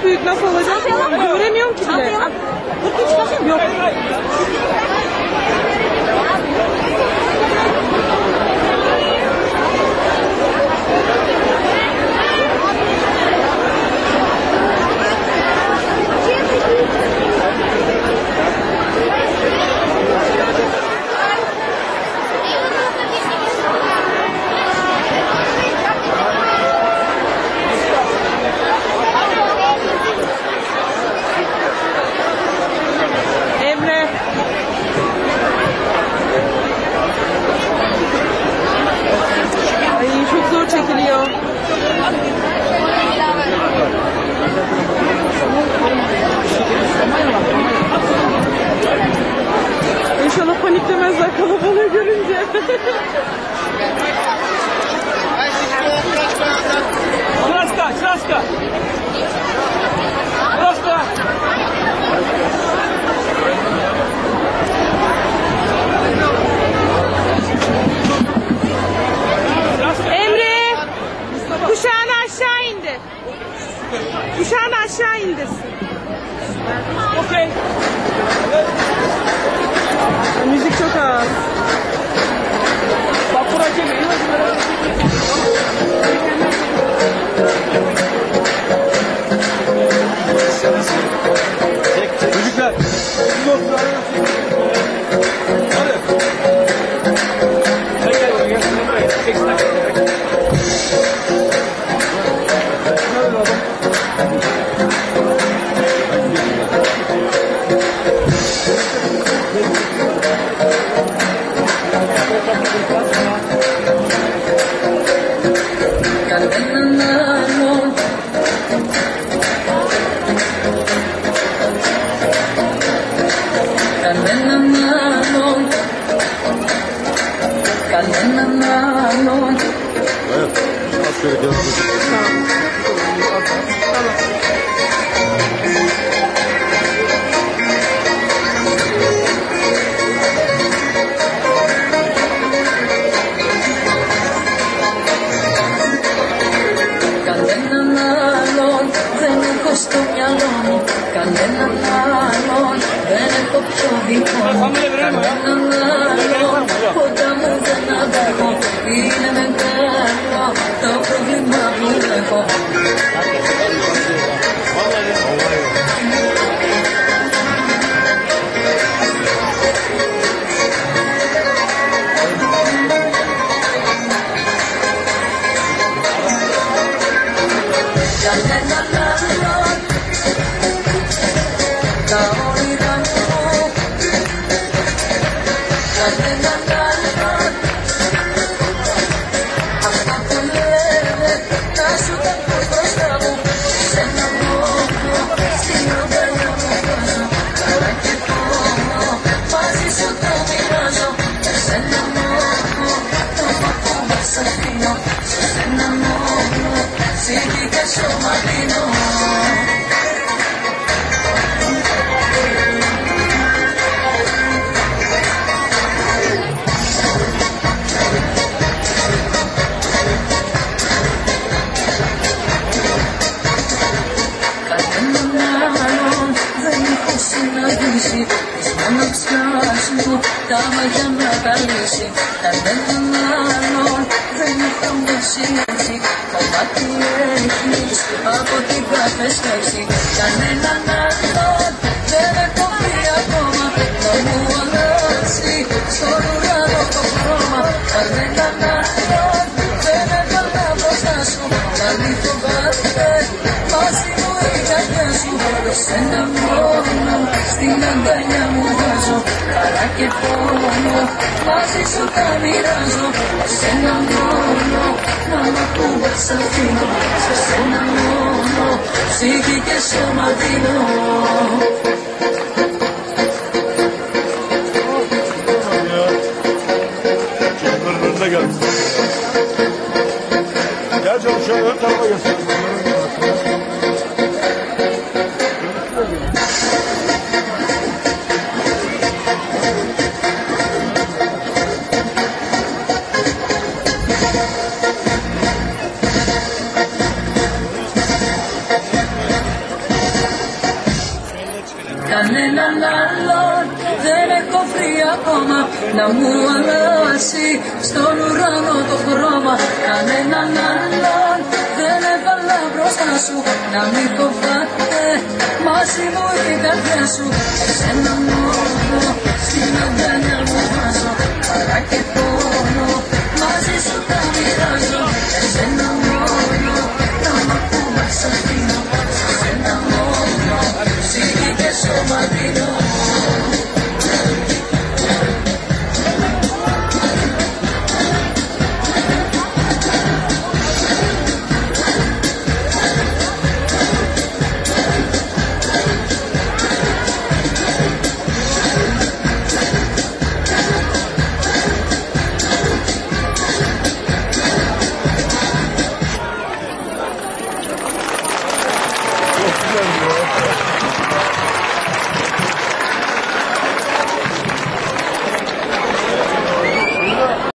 çok büyük, nasıl olacak? Göremiyorum ki bile. 43 bakayım. Yok. İnşallah paniklemezler kalabalığı görünce. Краска, краска! Краска! Emre! Kuşağını aşağı indir. Kuşağını aşağı indirsin. Okey. Müzik çok ağır. Bak buraya çekin. Çocuklar. Hadi. Gel buraya. Çek. Gel canım şöyle ön tarafa göster. κανέναν άλλον δεν έχω βρει ακόμα να μου αλλάξει στον ουρανό το χρώμα. Κανέναν άλλον δεν έβαλα μπροστά σου να μην φοβάται μαζί μου την καρδιά σου. Εσένα μόνο στην αγκαλιά μου βάζω παρά και